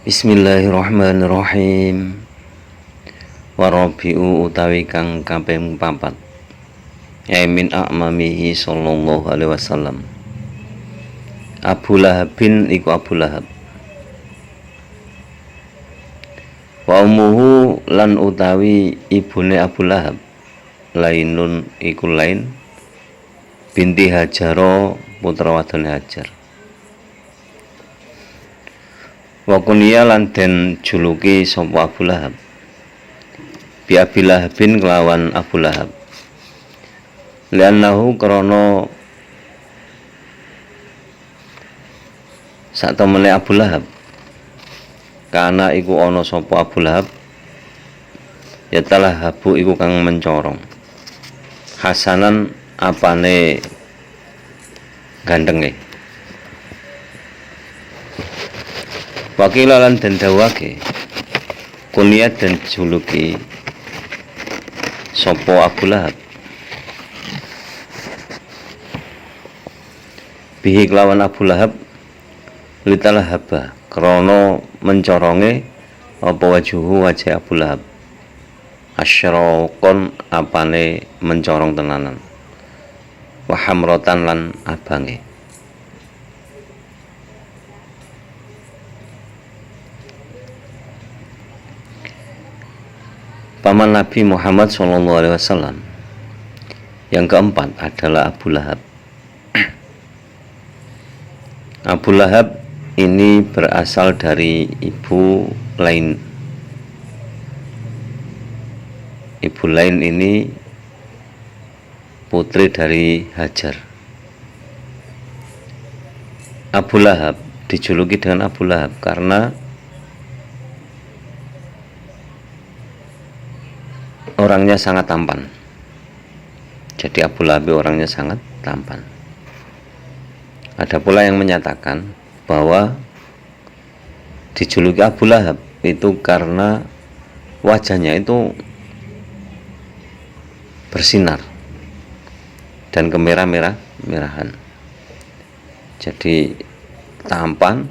Bismillahirrahmanirrahim. Warabi'u utawi kang kaping 4. Min a'mamihi sallallahu alaihi wasallam. Abu Lahabin iku Abu Lahab. Wa ummuhu lan utawi ibune Abu Lahab Lainun iku Lain binti Hajaro putra wadone Hajar. Wa kunya lan den juluki sapa Abu Lahab bi Abi Lahabin kelawan Abu Lahab li'annahu krana sak temene Abu Lahab kana iku ana sapa Abu Lahab ya talah habu iku kang mencorong hasanan apane gandenge. Wakila lan den dawake kunyat dan juluki sapa Abu Lahab bihi kelawan Abu Lahab litalahaba krana mencoronge apa wajuhu wajah Abu Lahab asyraqon apane mencorong tenanan wa hamratan lan abange. Paman Nabi Muhammad SAW yang keempat adalah Abu Lahab. Abu Lahab ini berasal dari ibu Lain. Ibu Lain ini putri dari Hajar. Abu Lahab dijuluki dengan Abu Lahab karena orangnya sangat tampan. Jadi Abu Lahab orangnya sangat tampan. Ada pula yang menyatakan bahwa dijuluki Abu Lahab itu karena wajahnya itu bersinar dan kemerah-merahan. Jadi tampan,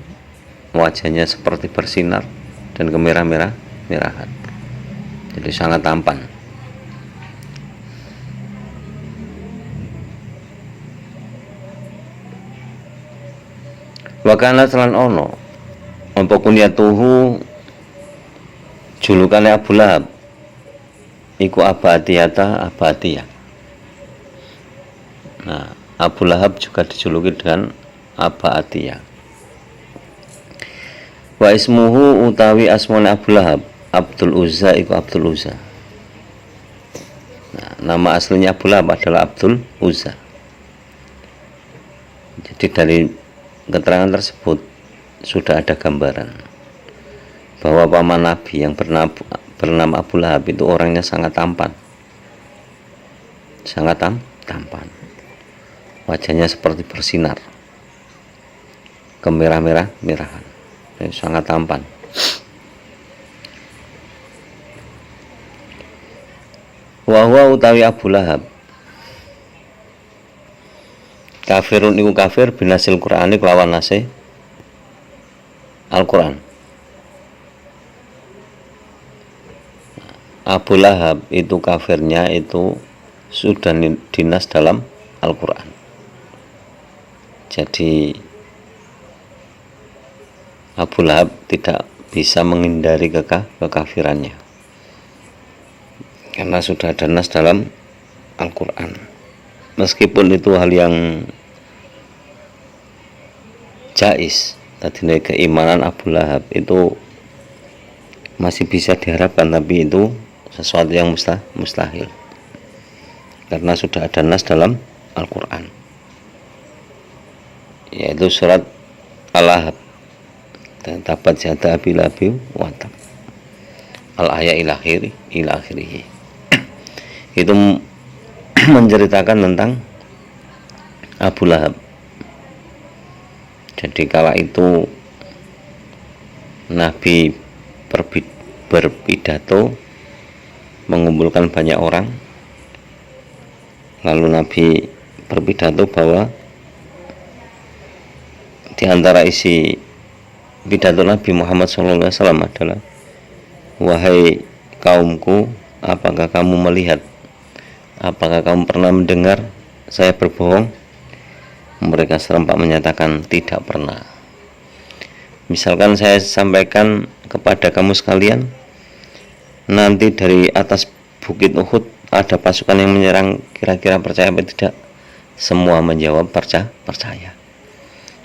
wajahnya seperti bersinar dan kemerah-merahan. Jadi sangat tampan. Wakana telan ono apa kunyatuhu julukane Abu Lahab iku Abatiyata Abatiyah. Nah, Abu Lahab juga dijuluki dengan Abatiyah. Wa ismuhu utawi asmane Abu Lahab Abdul Uzza iku Abdul Uzza. Nah, nama aslinya Abu Lahab adalah Abdul Uzza. Jadi dari keterangan tersebut sudah ada gambaran bahwa paman Nabi yang bernama Abu Lahab itu orangnya sangat tampan, sangat tampan. Wajahnya seperti bersinar, kemerah-merahan, sangat tampan. Wa utawi Abu Lahab kafirun iku kafir binasil Qur'ani kelawan nase Al-Qur'an. Abu Lahab itu kafirnya itu sudah dinas dalam Al-Qur'an. Jadi Abu Lahab tidak bisa menghindari kekafirannya karena sudah ada nas dalam Al-Qur'an. Meskipun itu hal yang jais, tadi keimanan Abu Lahab itu masih bisa diharapkan, tapi itu sesuatu yang mustahil karena sudah ada nas dalam Al-Quran, yaitu surat Al-Lahab dan tabat yada Abi Lahab wa tab al-ayat ila akhirih. Itu menceritakan tentang Abu Lahab. Jadi kala itu Nabi berpidato mengumpulkan banyak orang, lalu Nabi berpidato bahwa di antara isi pidato Nabi Muhammad SAW adalah, wahai kaumku, apakah kamu melihat, apakah kamu pernah mendengar saya berbohong? Mereka serempak menyatakan tidak pernah. Misalkan saya sampaikan kepada kamu sekalian, nanti dari atas bukit Uhud ada pasukan yang menyerang, kira-kira percaya atau tidak? Semua menjawab percaya.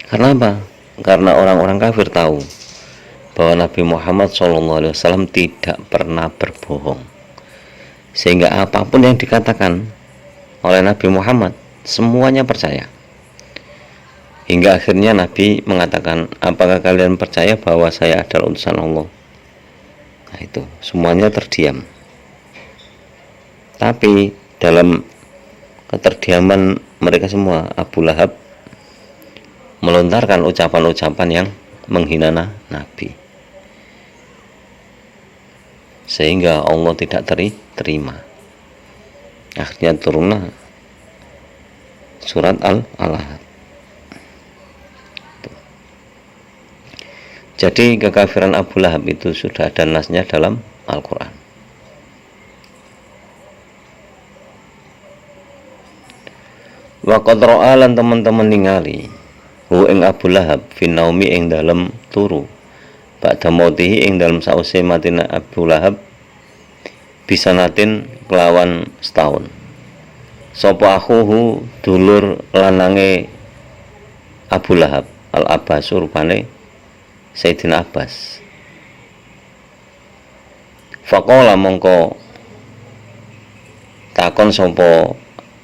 Karena apa? Karena orang-orang kafir tahu bahwa Nabi Muhammad SAW tidak pernah berbohong, sehingga apapun yang dikatakan oleh Nabi Muhammad semuanya percaya. Hingga akhirnya Nabi mengatakan, apakah kalian percaya bahwa saya adalah utusan Allah? Nah itu, semuanya terdiam. Tapi dalam keterdiaman mereka semua, Abu Lahab melontarkan ucapan-ucapan yang menghina Nabi, sehingga Allah tidak terima. Akhirnya turunlah surat Al-Ahzab. Jadi kekafiran Abu Lahab itu sudah ada nasnya dalam Al-Quran. Wa qad ra'a lan teman-teman ningali hu ing Abu Lahab finaumi ing dalem turu, ba'da mautihi ing dalem sause matina Abu Lahab bisanatin kelawan setahun. Sapa akhuhu dulur lanange Abu Lahab Al-Abbas rupane Sayyidina Abbas. Faqala mongko takon sapa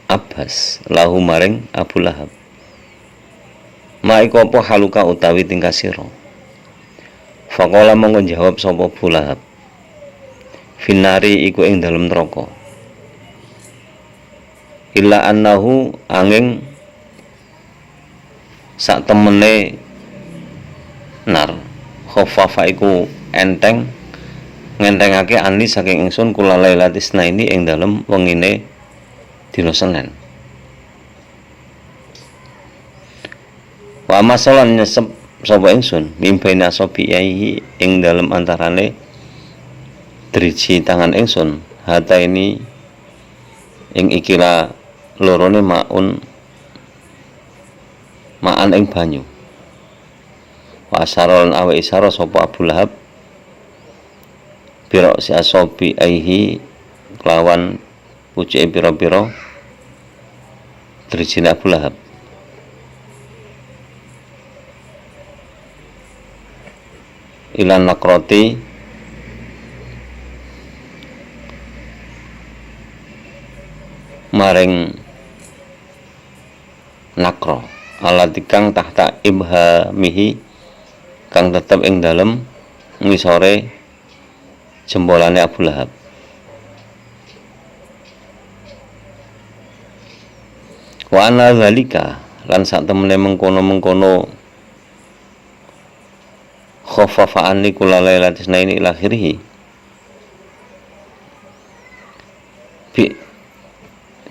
Abbas lahu maring Abu Lahab, ma iku apa haluka utawi tingkah sira? Faqala mongko jawab sapa Abu Lahab, finari iku ing dalem neraka, illa annahu angin sak temene nar khaffafa iku enteng ngentengake ani saking ingsun kula lailatisna ini ing dalem wengine dina Senin. Wa masalan nyesep sapa ingsun mimpine asabihi ing dalem antarane driji tangan ingsun, hata ini ing ikila lorone ma'an ing banyu. Wa asaron awe isara sapa Abu Lahab biro si asobi aihi kelawan pucuke pira-pira drijine Abu Lahab. Ilan nakroti maring nakro alatikang tahta ibhamihi kang tetep ing dalem ngisore jempolane Abu Lahab. Wa ana zalika lan sak temene mengkono-mengkono khaffafa'an li kula lailatisna ini ila akhirih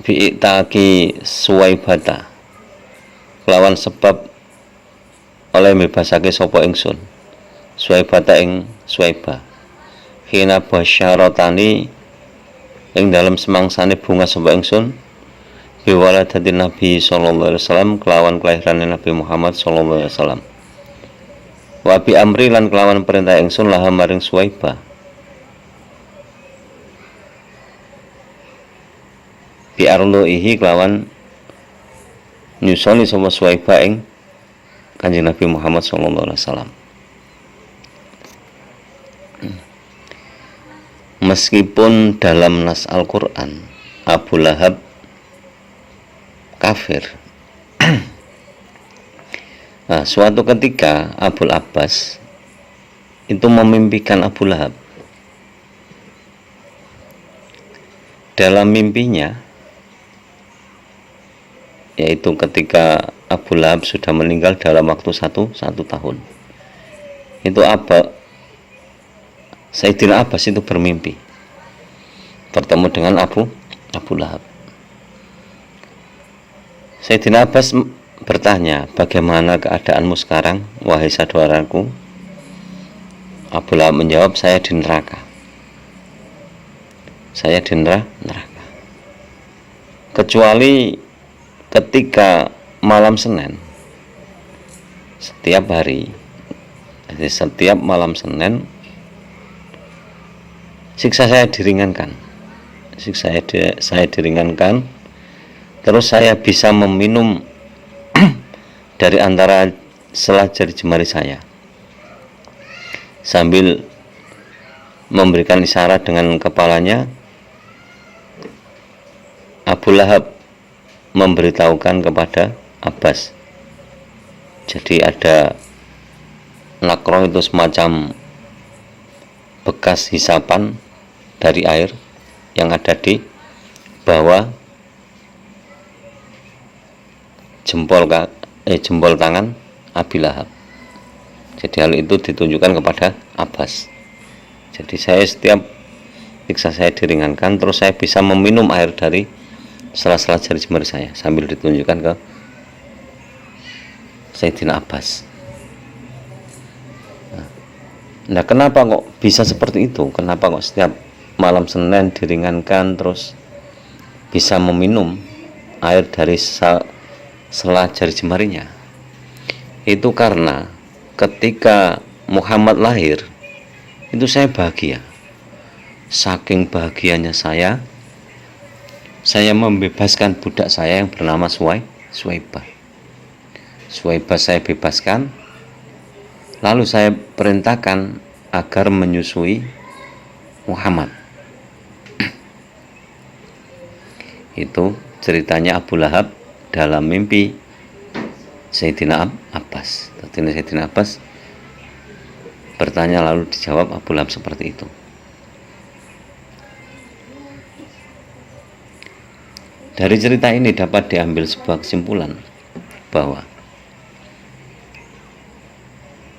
bi itaki suwaibata lawan sebab oleh bebasake sapa ingsun suwaibata ing suwaiba hina basyaratani ing dalam semangsane bunga sapa ingsun biwaladatin Nabi sallallahu alaihi wasallam kelawan kelahiran Nabi Muhammad sallallahu alaihi wasallam wa bi amri lan kelawan perintah ingsun laha maring suwaiba bi arluihi kelawan nyusoni sapa suwaiba ing Kanjeng Nabi Muhammad SAW. Meskipun dalam nas Al-Quran Abu Lahab kafir, nah, suatu ketika Abul Abbas itu memimpikan Abu Lahab. Dalam mimpinya, yaitu ketika Abu Lahab sudah meninggal dalam waktu satu tahun, itu Sayyidina Abbas itu bermimpi bertemu dengan Abu Lahab. Sayyidina Abbas bertanya, bagaimana keadaanmu sekarang wahai saudaraku? Abu Lahab menjawab, saya di neraka. Saya di neraka. Kecuali ketika malam Senin, setiap hari, jadi setiap malam Senin siksa saya diringankan. Saya diringankan, terus saya bisa meminum dari antara sela jari jemari saya sambil memberikan isyarat dengan kepalanya. Abu Lahab memberitahukan kepada Abbas. Jadi ada nakroh, itu semacam bekas hisapan dari air yang ada di bawah jempol tangan Abi Lahab. Jadi hal itu ditunjukkan kepada Abbas. Jadi setiap siksa saya diringankan, terus saya bisa meminum air dari sela-sela jari jemari saya sambil ditunjukkan ke Sayyidina Abbas. Nah, kenapa kok bisa seperti itu? Kenapa kok setiap malam Senin diringankan terus bisa meminum air dari sela jari jemarinya? Itu karena ketika Muhammad lahir, itu saya bahagia. Saking bahagianya saya membebaskan budak saya yang bernama Suwaibah. Suwaibah saya bebaskan, lalu saya perintahkan agar menyusui Muhammad. Itu ceritanya Abu Lahab dalam mimpi Sayyidina Abbas. Sayyidina Abbas bertanya, lalu dijawab Abu Lahab seperti itu. Dari cerita ini dapat diambil sebuah kesimpulan bahwa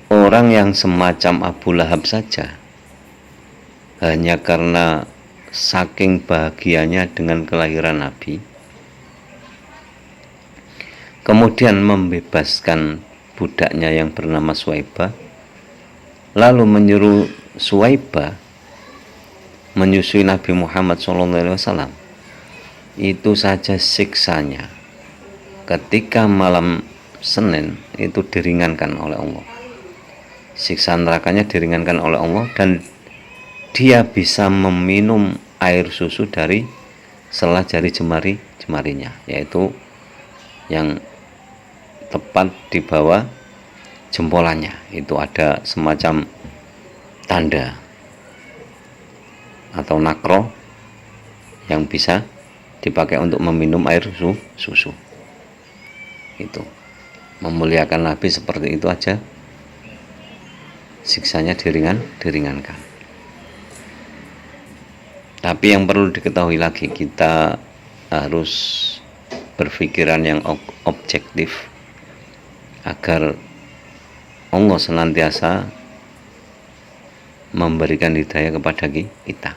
orang yang semacam Abu Lahab saja, hanya karena saking bahagianya dengan kelahiran Nabi, kemudian membebaskan budaknya yang bernama Suwaibah, lalu menyuruh Suwaibah menyusui Nabi Muhammad SAW, itu saja siksanya ketika malam Senin itu diringankan oleh Allah. Siksa nerakanya diringankan oleh Allah, dan dia bisa meminum air susu dari sela jari jemarinya, yaitu yang tepat di bawah jempolannya. Itu ada semacam tanda atau nakroh yang bisa dipakai untuk meminum air susu. Itu memuliakan Nabi seperti itu aja, siksanya diringankan. Tapi yang perlu diketahui lagi, kita harus berpikiran yang objektif agar Allah senantiasa memberikan hidayah kepada kita.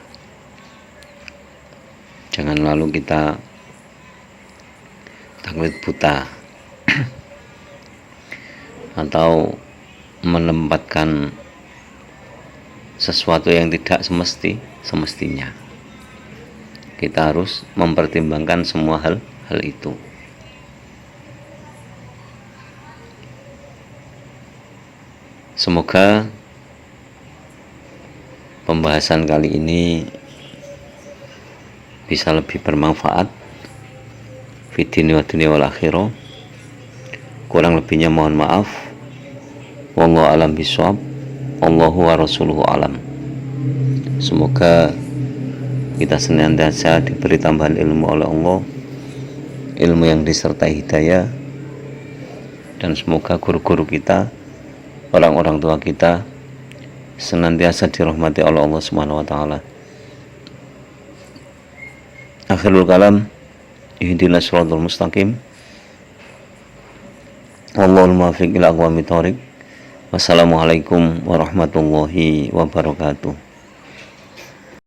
Jangan lalu kita taklid buta atau menempatkan sesuatu yang tidak semestinya. Kita harus mempertimbangkan semua hal itu. Semoga pembahasan kali ini bisa lebih bermanfaat fid dini wa dunya wal akhirah. Kurang lebihnya mohon maaf. Wallahu alam bishawab. Allahu wa rasuluhu alam. Semoga kita senantiasa diberi tambahan ilmu oleh Allah, ilmu yang disertai hidayah, dan semoga guru-guru kita, orang-orang tua kita senantiasa dirahmati oleh Allah Subhanahu wa taala. Akhirul kalam, ihdinas siratal mustaqim. Wallahul muwaffiq ila aqwamit thoriq. Wassalamualaikum warahmatullahi wabarakatuh.